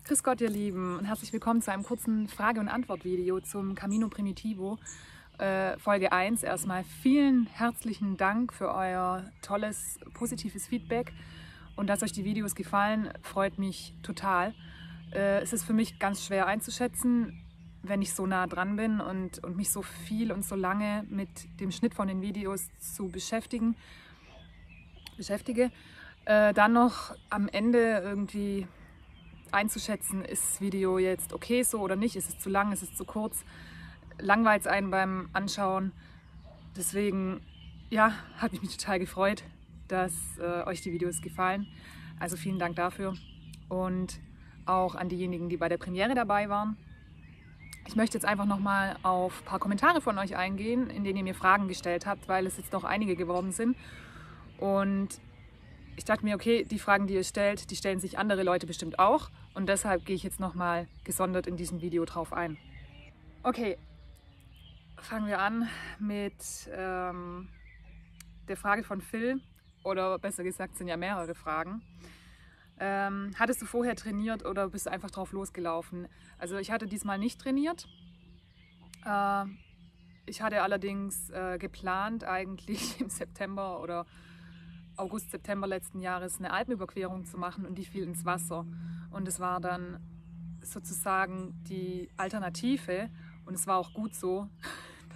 Grüß Gott, ihr Lieben, und herzlich willkommen zu einem kurzen Frage- und Antwort-Video zum Camino Primitivo, Folge 1. Erstmal vielen herzlichen Dank für euer tolles, positives Feedback und dass euch die Videos gefallen, freut mich total. Es ist für mich ganz schwer einzuschätzen, wenn ich so nah dran bin und mich so viel und so lange mit dem Schnitt von den Videos zu beschäftige, dann noch am Ende irgendwie einzuschätzen, ist das Video jetzt okay so oder nicht, ist es zu lang, ist es zu kurz, langweilt es einen beim Anschauen. Deswegen, ja, habe ich mich total gefreut, dass euch die Videos gefallen. Also vielen Dank dafür und auch an diejenigen, die bei der Premiere dabei waren. Ich möchte jetzt einfach nochmal auf ein paar Kommentare von euch eingehen, in denen ihr mir Fragen gestellt habt, weil es jetzt doch einige geworden sind. Und ich dachte mir, okay, die Fragen, die ihr stellt, die stellen sich andere Leute bestimmt auch. Und deshalb gehe ich jetzt nochmal gesondert in diesem Video drauf ein. Okay, fangen wir an mit der Frage von Phil. Oder besser gesagt, sind ja mehrere Fragen. Hattest du vorher trainiert oder bist du einfach drauf losgelaufen? Also ich hatte diesmal nicht trainiert. Ich hatte allerdings geplant, eigentlich im September oder August, September letzten Jahres eine Alpenüberquerung zu machen und die fiel ins Wasser. Und es war dann sozusagen die Alternative und es war auch gut so,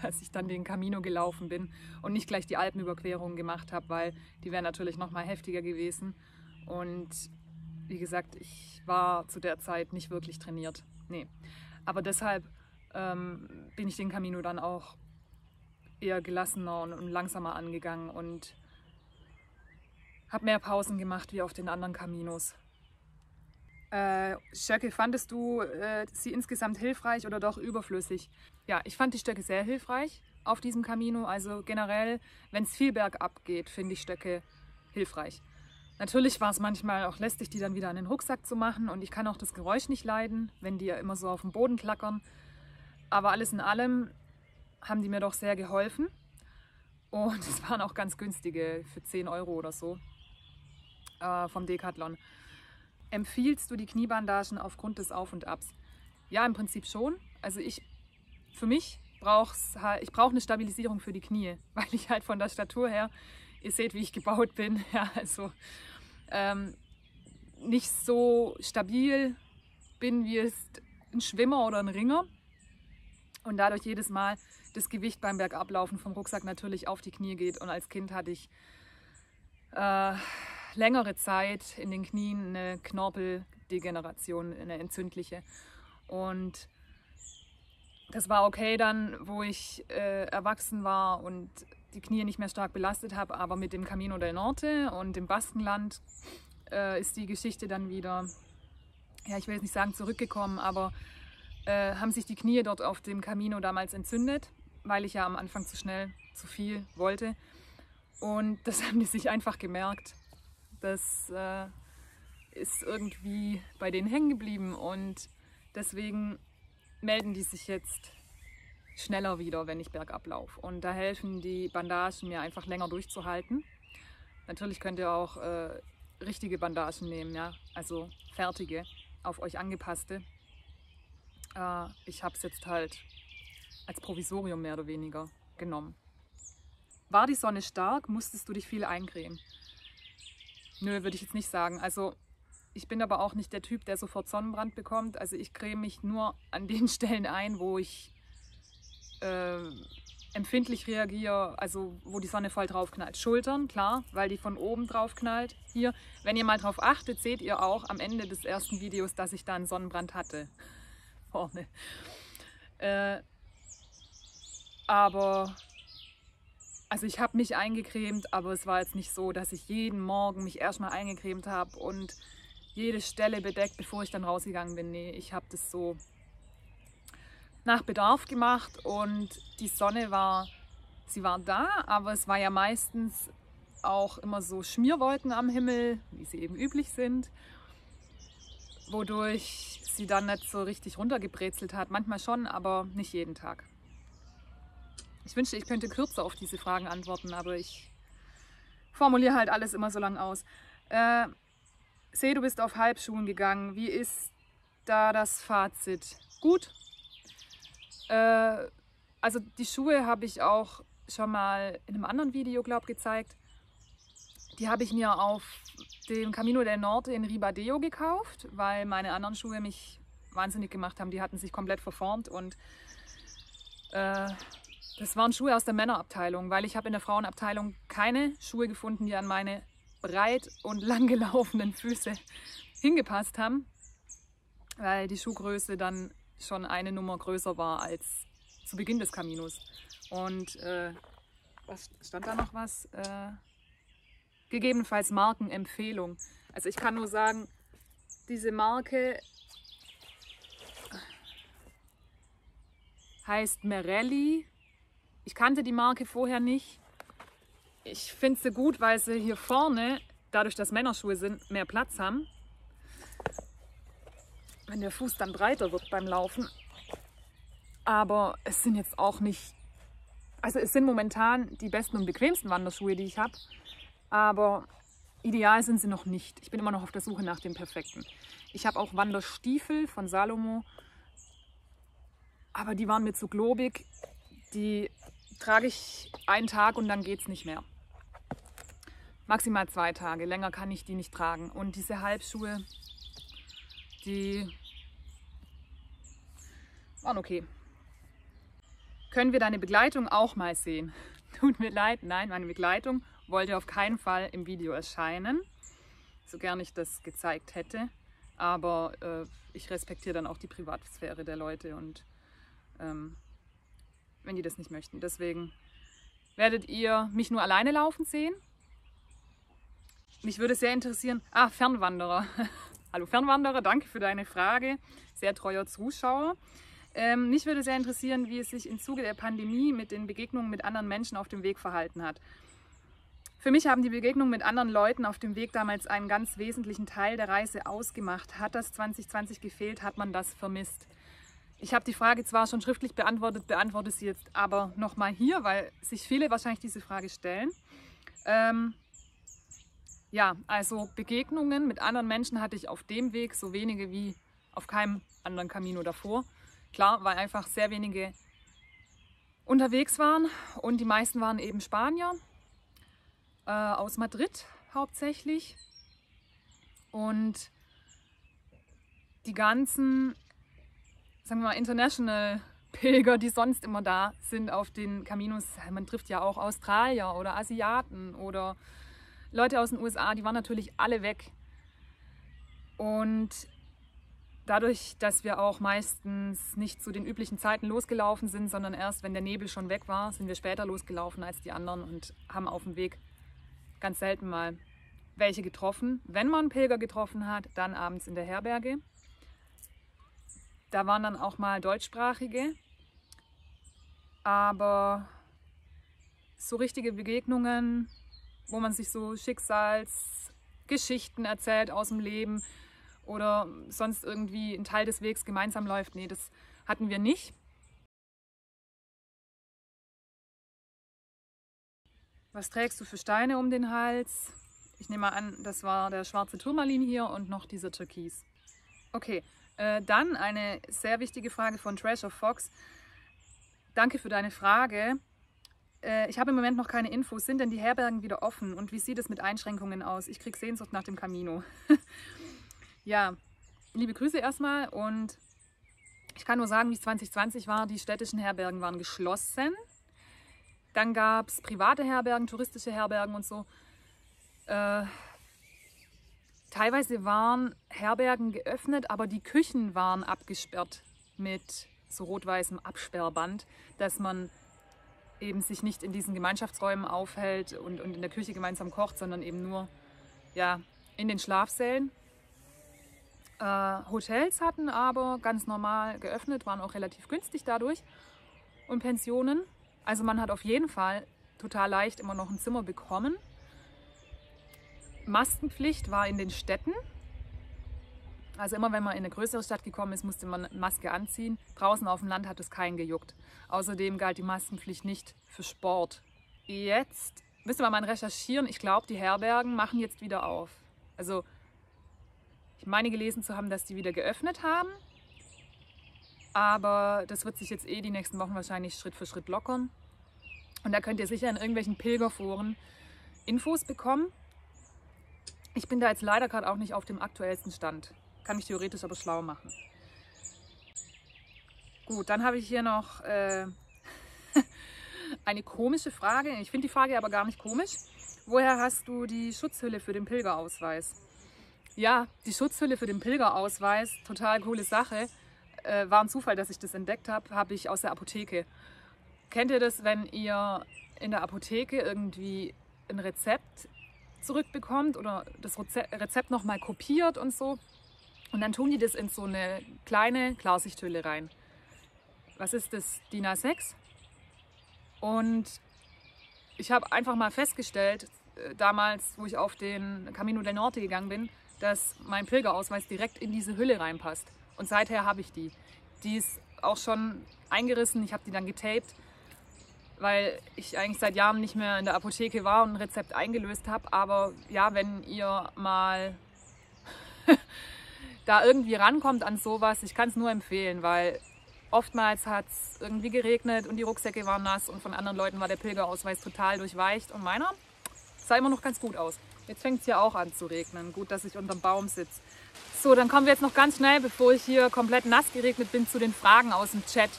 dass ich dann den Camino gelaufen bin und nicht gleich die Alpenüberquerung gemacht habe, weil die wäre natürlich noch mal heftiger gewesen. Und wie gesagt, ich war zu der Zeit nicht wirklich trainiert. Nee. Aber deshalb bin ich den Camino dann auch eher gelassener und langsamer angegangen und habe mehr Pausen gemacht wie auf den anderen Caminos. Stöcke, fandest du sie insgesamt hilfreich oder doch überflüssig? Ja, ich fand die Stöcke sehr hilfreich auf diesem Camino. Also generell, wenn es viel bergab geht, finde ich Stöcke hilfreich. Natürlich war es manchmal auch lästig, die dann wieder an den Rucksack zu machen und ich kann auch das Geräusch nicht leiden, wenn die ja immer so auf dem Boden klackern. Aber alles in allem haben die mir doch sehr geholfen und es waren auch ganz günstige für 10 € oder so vom Decathlon. Empfiehlst du die Kniebandagen aufgrund des Auf und Abs? Ja, im Prinzip schon. Also für mich ich brauche eine Stabilisierung für die Knie, weil ich halt von der Statur her, ihr seht, wie ich gebaut bin, ja, also nicht so stabil bin wie es ein Schwimmer oder ein Ringer und dadurch jedes Mal das Gewicht beim Bergablaufen vom Rucksack natürlich auf die Knie geht. Und als Kind hatte ich längere Zeit in den Knien eine Knorpeldegeneration, eine entzündliche. Und das war okay dann, wo ich erwachsen war und die Knie nicht mehr stark belastet habe, aber mit dem Camino del Norte und dem Baskenland ist die Geschichte dann wieder, ja, ich will jetzt nicht sagen zurückgekommen, aber haben sich die Knie dort auf dem Camino damals entzündet, weil ich ja am Anfang zu schnell, zu viel wollte. Und das haben die sich einfach gemerkt. Das ist irgendwie bei denen hängen geblieben und deswegen melden die sich jetzt schneller wieder, wenn ich bergab laufe. Und da helfen die Bandagen mir einfach länger durchzuhalten. Natürlich könnt ihr auch richtige Bandagen nehmen, ja? Also fertige, auf euch angepasste. Ich habe es jetzt halt als Provisorium mehr oder weniger genommen. War die Sonne stark? Musstest du dich viel eincremen? Nö, würde ich jetzt nicht sagen. Also ich bin aber auch nicht der Typ, der sofort Sonnenbrand bekommt. Also ich creme mich nur an den Stellen ein, wo ich empfindlich reagiere, also wo die Sonne voll drauf knallt. Schultern, klar, weil die von oben drauf knallt. Hier, wenn ihr mal drauf achtet, seht ihr auch am Ende des ersten Videos, dass ich da einen Sonnenbrand hatte. Vorne. Aber also ich habe mich eingecremt, aber es war jetzt nicht so, dass ich jeden Morgen mich erstmal eingecremt habe und jede Stelle bedeckt, bevor ich dann rausgegangen bin. Nee, ich habe das so nach Bedarf gemacht und die Sonne sie war da, aber es war ja meistens auch immer so Schmierwolken am Himmel, wie sie eben üblich sind, wodurch sie dann nicht so richtig runtergebrezelt hat. Manchmal schon, aber nicht jeden Tag. Ich wünschte, ich könnte kürzer auf diese Fragen antworten, aber ich formuliere halt alles immer so lang aus. Seh, du bist auf Halbschuhen gegangen. Wie ist da das Fazit gut. Also die Schuhe habe ich auch schon mal in einem anderen Video, glaube ich, gezeigt. Die habe ich mir auf dem Camino del Norte in Ribadeo gekauft, weil meine anderen Schuhe mich wahnsinnig gemacht haben. Die hatten sich komplett verformt und das waren Schuhe aus der Männerabteilung, weil ich habe in der Frauenabteilung keine Schuhe gefunden, die an meine breit und lang gelaufenen Füße hingepasst haben, weil die Schuhgröße dann schon eine Nummer größer war als zu Beginn des Caminos. Und was stand da noch was? Gegebenenfalls Markenempfehlung. Also ich kann nur sagen, diese Marke heißt Merrelli. Ich kannte die Marke vorher nicht. Ich finde sie gut, weil sie hier vorne, dadurch, dass Männerschuhe sind, mehr Platz haben. Wenn der Fuß dann breiter wird beim Laufen. Aber es sind jetzt auch nicht, also es sind momentan die besten und bequemsten Wanderschuhe, die ich habe. Aber ideal sind sie noch nicht. Ich bin immer noch auf der Suche nach dem perfekten. Ich habe auch Wanderstiefel von Salomo. Aber die waren mir zu globig. Die trage ich einen Tag und dann geht es nicht mehr. Maximal 2 Tage. Länger kann ich die nicht tragen. Und diese Halbschuhe, die waren okay. Können wir deine Begleitung auch mal sehen? Tut mir leid, nein, meine Begleitung wollte auf keinen Fall im Video erscheinen. So gern ich das gezeigt hätte. Aber ich respektiere dann auch die Privatsphäre der Leute und wenn die das nicht möchten. Deswegen werdet ihr mich nur alleine laufen sehen. Mich würde sehr interessieren, Fernwanderer. Hallo Fernwanderer, danke für deine Frage. Sehr treuer Zuschauer. Mich würde sehr interessieren, wie es sich im Zuge der Pandemie mit den Begegnungen mit anderen Menschen auf dem Weg verhalten hat. Für mich haben die Begegnungen mit anderen Leuten auf dem Weg damals einen ganz wesentlichen Teil der Reise ausgemacht. Hat das 2020 gefehlt, hat man das vermisst? Ich habe die Frage zwar schon schriftlich beantwortet, beantworte sie jetzt aber nochmal hier, weil sich viele wahrscheinlich diese Frage stellen. Ja, also Begegnungen mit anderen Menschen hatte ich auf dem Weg so wenige wie auf keinem anderen Camino davor. Klar, weil einfach sehr wenige unterwegs waren und die meisten waren eben Spanier, aus Madrid hauptsächlich. Und die ganzen, sagen wir mal, International Pilger, die sonst immer da sind auf den Caminos, man trifft ja auch Australier oder Asiaten oder Leute aus den USA, die waren natürlich alle weg. Und dadurch, dass wir auch meistens nicht zu den üblichen Zeiten losgelaufen sind, sondern erst, wenn der Nebel schon weg war, sind wir später losgelaufen als die anderen und haben auf dem Weg ganz selten mal welche getroffen. Wenn man Pilger getroffen hat, dann abends in der Herberge. Da waren dann auch mal Deutschsprachige, aber so richtige Begegnungen, wo man sich so Schicksalsgeschichten erzählt aus dem Leben oder sonst irgendwie ein Teil des Wegs gemeinsam läuft, nee, das hatten wir nicht. Was trägst du für Steine um den Hals? Ich nehme mal an, das war der schwarze Turmalin hier und noch dieser Türkis. Okay. Dann eine sehr wichtige Frage von Treasure Fox. Danke für deine Frage. Ich habe im Moment noch keine Infos. Sind denn die Herbergen wieder offen? Und wie sieht es mit Einschränkungen aus? Ich kriege Sehnsucht nach dem Camino. Ja, liebe Grüße erstmal. Und ich kann nur sagen, wie es 2020 war. Die städtischen Herbergen waren geschlossen. Dann gab es private Herbergen, touristische Herbergen und so. Teilweise waren Herbergen geöffnet, aber die Küchen waren abgesperrt mit so rot-weißem Absperrband, dass man eben sich nicht in diesen Gemeinschaftsräumen aufhält und in der Küche gemeinsam kocht, sondern eben nur ja, in den Schlafsälen. Hotels hatten aber ganz normal geöffnet, waren auch relativ günstig dadurch. Und Pensionen, also man hat auf jeden Fall total leicht immer noch ein Zimmer bekommen. Maskenpflicht war in den Städten. Also immer wenn man in eine größere Stadt gekommen ist, musste man Maske anziehen. Draußen auf dem Land hat es keinen gejuckt. Außerdem galt die Maskenpflicht nicht für Sport. Jetzt müsste man mal recherchieren. Ich glaube, die Herbergen machen jetzt wieder auf. Also Ich meine gelesen zu haben, dass die wieder geöffnet haben. Aber das wird sich jetzt die nächsten Wochen wahrscheinlich Schritt für Schritt lockern. Und da könnt ihr sicher in irgendwelchen Pilgerforen Infos bekommen. Ich bin da jetzt leider gerade auch nicht auf dem aktuellsten Stand. Kann mich theoretisch aber schlau machen. Gut, dann habe ich hier noch eine komische Frage. Ich finde die Frage aber gar nicht komisch. Woher hast du die Schutzhülle für den Pilgerausweis? Ja, die Schutzhülle für den Pilgerausweis, total coole Sache. War ein Zufall, dass ich das entdeckt habe, habe ich aus der Apotheke. Kennt ihr das, wenn ihr in der Apotheke irgendwie ein Rezept zurückbekommt oder das Rezept nochmal kopiert und so? Und dann tun die das in so eine kleine Klarsichthülle rein. Was ist das? DIN A6? Und ich habe einfach mal festgestellt, damals, wo ich auf den Camino del Norte gegangen bin, dass mein Pilgerausweis direkt in diese Hülle reinpasst. Und seither habe ich die. Die ist auch schon eingerissen, ich habe die dann getaped, weil ich eigentlich seit Jahren nicht mehr in der Apotheke war und ein Rezept eingelöst habe. Aber ja, wenn ihr mal da irgendwie rankommt an sowas, ich kann es nur empfehlen, weil oftmals hat es irgendwie geregnet und die Rucksäcke waren nass und von anderen Leuten war der Pilgerausweis total durchweicht und meiner sah immer noch ganz gut aus. Jetzt fängt es ja auch an zu regnen. Gut, dass ich unterm Baum sitze. So, dann kommen wir jetzt noch ganz schnell, bevor ich hier komplett nass geregnet bin, zu den Fragen aus dem Chat.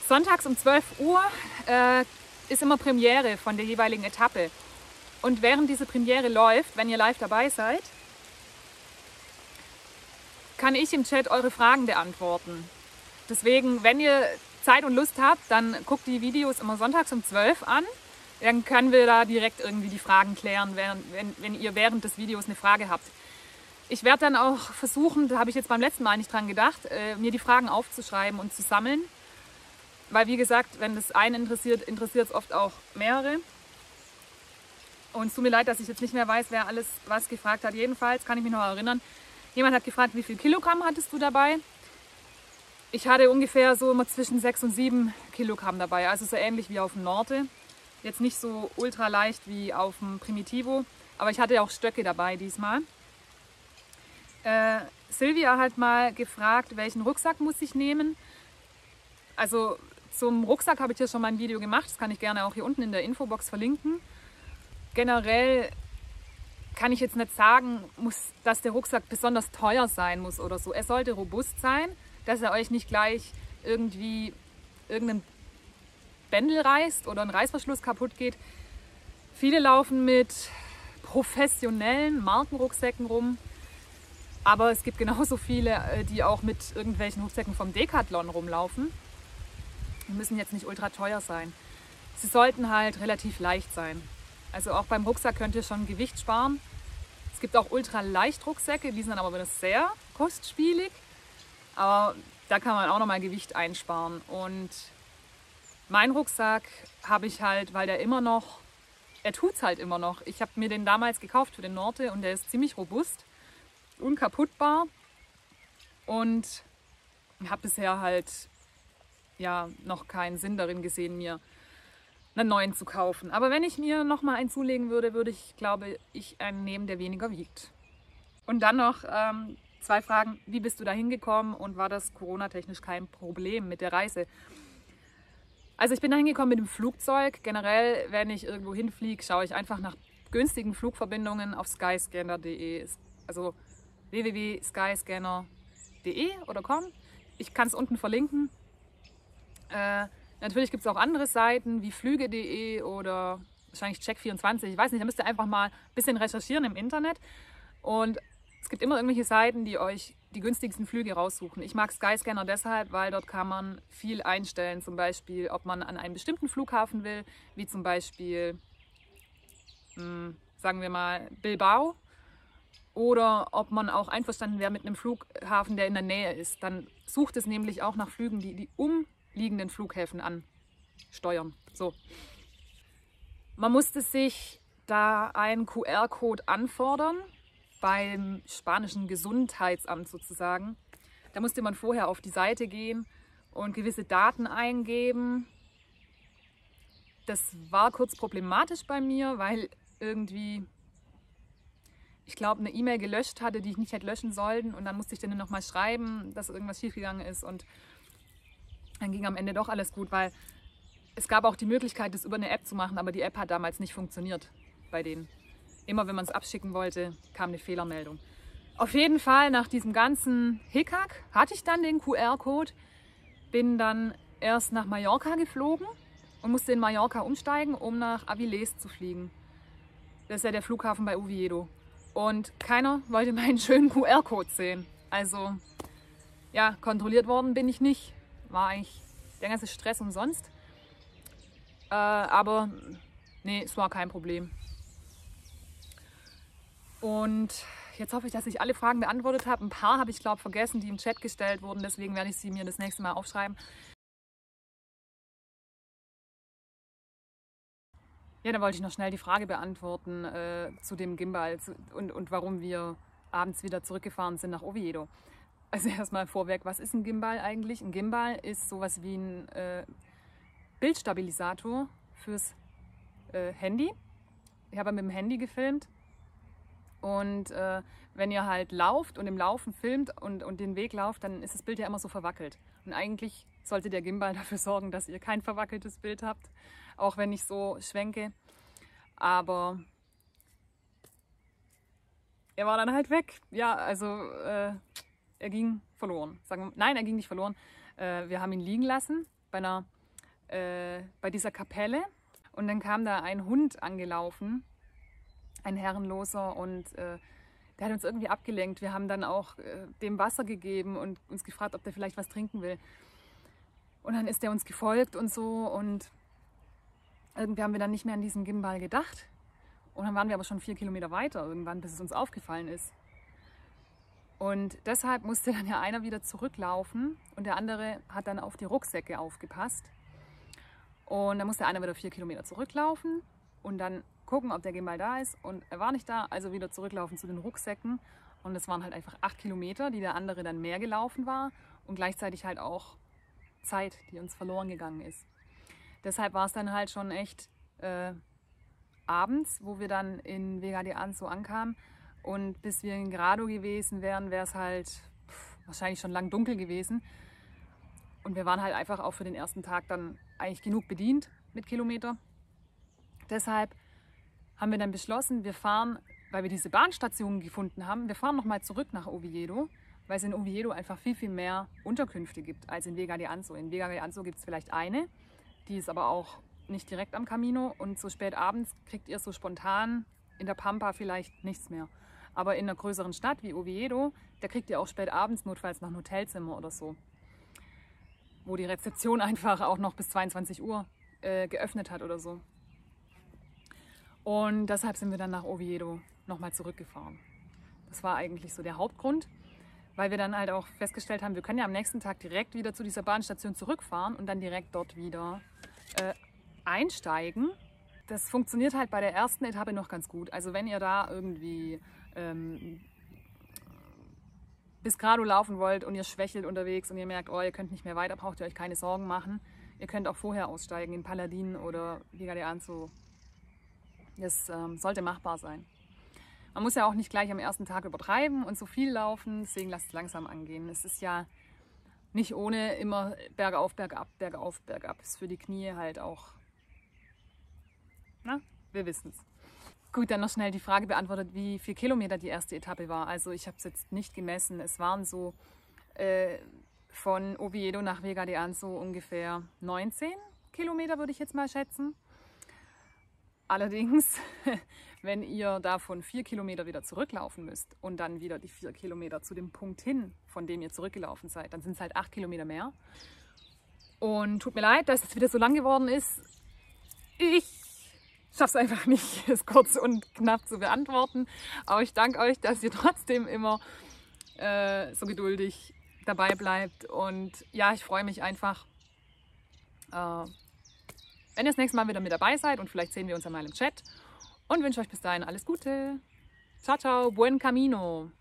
Sonntags um 12 Uhr ist immer Premiere von der jeweiligen Etappe. Und während diese Premiere läuft, wenn ihr live dabei seid, kann ich im Chat eure Fragen beantworten. Deswegen, wenn ihr Zeit und Lust habt, dann guckt die Videos immer sonntags um 12 an. Dann können wir da direkt irgendwie die Fragen klären, wenn ihr während des Videos eine Frage habt. Ich werde dann auch versuchen, da habe ich jetzt beim letzten Mal nicht dran gedacht, mir die Fragen aufzuschreiben und zu sammeln. Weil wie gesagt, wenn das einen interessiert, interessiert es oft auch mehrere. Und es tut mir leid, dass ich jetzt nicht mehr weiß, wer alles was gefragt hat. Jedenfalls kann ich mich noch erinnern, jemand hat gefragt, wie viel Kilogramm hattest du dabei? Ich hatte ungefähr so immer zwischen 6 und 7 Kilogramm dabei, also so ähnlich wie auf dem Norte. Jetzt nicht so ultra leicht wie auf dem Primitivo, aber ich hatte auch Stöcke dabei diesmal. Silvia hat mal gefragt, welchen Rucksack muss ich nehmen? Also zum Rucksack habe ich ja schon mal ein Video gemacht, das kann ich gerne auch hier unten in der Infobox verlinken. Generell kann ich jetzt nicht sagen, dass der Rucksack besonders teuer sein muss oder so. Er sollte robust sein, dass er euch nicht gleich irgendwie irgendeinen Bändel reißt oder ein Reißverschluss kaputt geht. Viele laufen mit professionellen Markenrucksäcken rum, aber es gibt genauso viele, die auch mit irgendwelchen Rucksäcken vom Decathlon rumlaufen. Die müssen jetzt nicht ultra teuer sein. Sie sollten halt relativ leicht sein. Also auch beim Rucksack könnt ihr schon Gewicht sparen. Es gibt auch ultra leicht Rucksäcke, die sind dann aber wieder sehr kostspielig. Aber da kann man auch nochmal Gewicht einsparen. Und mein Rucksack habe ich halt, weil der immer noch, er tut es halt immer noch. Ich habe mir den damals gekauft für den Norte und der ist ziemlich robust, unkaputtbar. Und habe bisher halt ja noch keinen Sinn darin gesehen, mir einen neuen zu kaufen. Aber wenn ich mir noch mal einen zulegen würde, würde ich, glaube ich, einen nehmen, der weniger wiegt. Und dann noch 2 Fragen. Wie bist du da hingekommen und war das Corona-technisch kein Problem mit der Reise? Also ich bin da hingekommen mit dem Flugzeug. Generell, wenn ich irgendwo hinfliege, schaue ich einfach nach günstigen Flugverbindungen auf skyscanner.de. Also www.skyscanner.de oder com. Ich kann es unten verlinken. Natürlich gibt es auch andere Seiten wie flüge.de oder wahrscheinlich Check24. Ich weiß nicht, da müsst ihr einfach mal ein bisschen recherchieren im Internet. Und es gibt immer irgendwelche Seiten, die euch die günstigsten Flüge raussuchen. Ich mag Skyscanner deshalb, weil dort kann man viel einstellen. Zum Beispiel, ob man an einen bestimmten Flughafen will, wie zum Beispiel, sagen wir mal, Bilbao. Oder ob man auch einverstanden wäre mit einem Flughafen, der in der Nähe ist. Dann sucht es nämlich auch nach Flügen, die umliegenden Flughäfen ansteuern. So. Man musste sich da einen QR-Code anfordern beim spanischen Gesundheitsamt sozusagen. Da musste man vorher auf die Seite gehen und gewisse Daten eingeben. Das war kurz problematisch bei mir, weil irgendwie, ich glaube, eine E-Mail gelöscht hatte, die ich nicht hätte löschen sollen. Und dann musste ich denen nochmal schreiben, dass irgendwas schiefgegangen ist. Und dann ging am Ende doch alles gut, weil es gab auch die Möglichkeit, das über eine App zu machen, aber die App hat damals nicht funktioniert bei denen. Immer wenn man es abschicken wollte, kam eine Fehlermeldung. Auf jeden Fall, nach diesem ganzen Hickhack hatte ich dann den QR-Code, bin dann erst nach Mallorca geflogen und musste in Mallorca umsteigen, um nach Avilés zu fliegen. Das ist ja der Flughafen bei Oviedo. Und keiner wollte meinen schönen QR-Code sehen. Also, ja, kontrolliert worden bin ich nicht. War eigentlich der ganze Stress umsonst. Aber nee, es war kein Problem. Und jetzt hoffe ich, dass ich alle Fragen beantwortet habe. Ein paar habe ich, glaube ich, vergessen, die im Chat gestellt wurden. Deswegen werde ich sie mir das nächste Mal aufschreiben. Ja, dann wollte ich noch schnell die Frage beantworten zu dem Gimbal und warum wir abends wieder zurückgefahren sind nach Oviedo. Also erstmal vorweg, was ist ein Gimbal eigentlich? Ein Gimbal ist sowas wie ein Bildstabilisator fürs Handy. Ich habe mit dem Handy gefilmt und wenn ihr halt lauft und im Laufen filmt und den Weg lauft, dann ist das Bild ja immer so verwackelt. Und eigentlich sollte der Gimbal dafür sorgen, dass ihr kein verwackeltes Bild habt, auch wenn ich so schwenke. Aber er war dann halt weg. Ja, also er ging verloren. Nein, er ging nicht verloren. Wir haben ihn liegen lassen bei dieser Kapelle. Und dann kam da ein Hund angelaufen, ein Herrenloser, und der hat uns irgendwie abgelenkt. Wir haben dann auch dem Wasser gegeben und uns gefragt, ob der vielleicht was trinken will. Und dann ist der uns gefolgt und so, und irgendwie haben wir dann nicht mehr an diesen Gimbal gedacht. Und dann waren wir aber schon 4 Kilometer weiter irgendwann, bis es uns aufgefallen ist. Und deshalb musste dann ja einer wieder zurücklaufen und der andere hat dann auf die Rucksäcke aufgepasst. Und dann musste einer wieder 4 Kilometer zurücklaufen und dann gucken, ob der Gimbal da ist. Und er war nicht da, also wieder zurücklaufen zu den Rucksäcken. Und es waren halt einfach 8 Kilometer, die der andere dann mehr gelaufen war und gleichzeitig halt auch Zeit, die uns verloren gegangen ist. Deshalb war es dann halt schon echt abends, wo wir dann in Vega de Anzo ankamen. Und bis wir in Grado gewesen wären, wäre es halt wahrscheinlich schon lang dunkel gewesen. Und wir waren halt einfach auch für den ersten Tag dann eigentlich genug bedient mit Kilometer. Deshalb haben wir dann beschlossen, wir fahren, weil wir diese Bahnstation gefunden haben, wir fahren nochmal zurück nach Oviedo, weil es in Oviedo einfach viel, viel mehr Unterkünfte gibt als in Vega de Anzo. In Vega de Anzo gibt es vielleicht eine, die ist aber auch nicht direkt am Camino, und so spät abends kriegt ihr so spontan in der Pampa vielleicht nichts mehr. Aber in einer größeren Stadt wie Oviedo, da kriegt ihr auch spät abends notfalls noch ein Hotelzimmer oder so, wo die Rezeption einfach auch noch bis 22 Uhr geöffnet hat oder so. Und deshalb sind wir dann nach Oviedo nochmal zurückgefahren. Das war eigentlich so der Hauptgrund, weil wir dann halt auch festgestellt haben, wir können ja am nächsten Tag direkt wieder zu dieser Bahnstation zurückfahren und dann direkt dort wieder einsteigen. Das funktioniert halt bei der ersten Etappe noch ganz gut. Also wenn ihr da irgendwie bis Grado laufen wollt und ihr schwächelt unterwegs und ihr merkt, oh, ihr könnt nicht mehr weiter, braucht ihr euch keine Sorgen machen. Ihr könnt auch vorher aussteigen in Paladin oder Vega de Anzo. Das sollte machbar sein. Man muss ja auch nicht gleich am ersten Tag übertreiben und so viel laufen, deswegen lasst es langsam angehen. Es ist ja nicht ohne immer bergauf, bergab, bergauf, bergab. Ist für die Knie halt auch, na, wir wissen es. Gut, dann noch schnell die Frage beantwortet, wie viel Kilometer die erste Etappe war. Also ich habe es jetzt nicht gemessen. Es waren so von Oviedo nach Vega de Anzo ungefähr 19 Kilometer, würde ich jetzt mal schätzen. Allerdings, wenn ihr davon 4 Kilometer wieder zurücklaufen müsst und dann wieder die 4 Kilometer zu dem Punkt hin, von dem ihr zurückgelaufen seid, dann sind es halt 8 Kilometer mehr. Und tut mir leid, dass es wieder so lang geworden ist. Ich schaffe es einfach nicht, es kurz und knapp zu beantworten. Aber ich danke euch, dass ihr trotzdem immer so geduldig dabei bleibt. Und ja, ich freue mich einfach, wenn ihr das nächste Mal wieder mit dabei seid, und vielleicht sehen wir uns ja mal im Chat, und wünsche euch bis dahin alles Gute. Ciao, ciao, buen camino.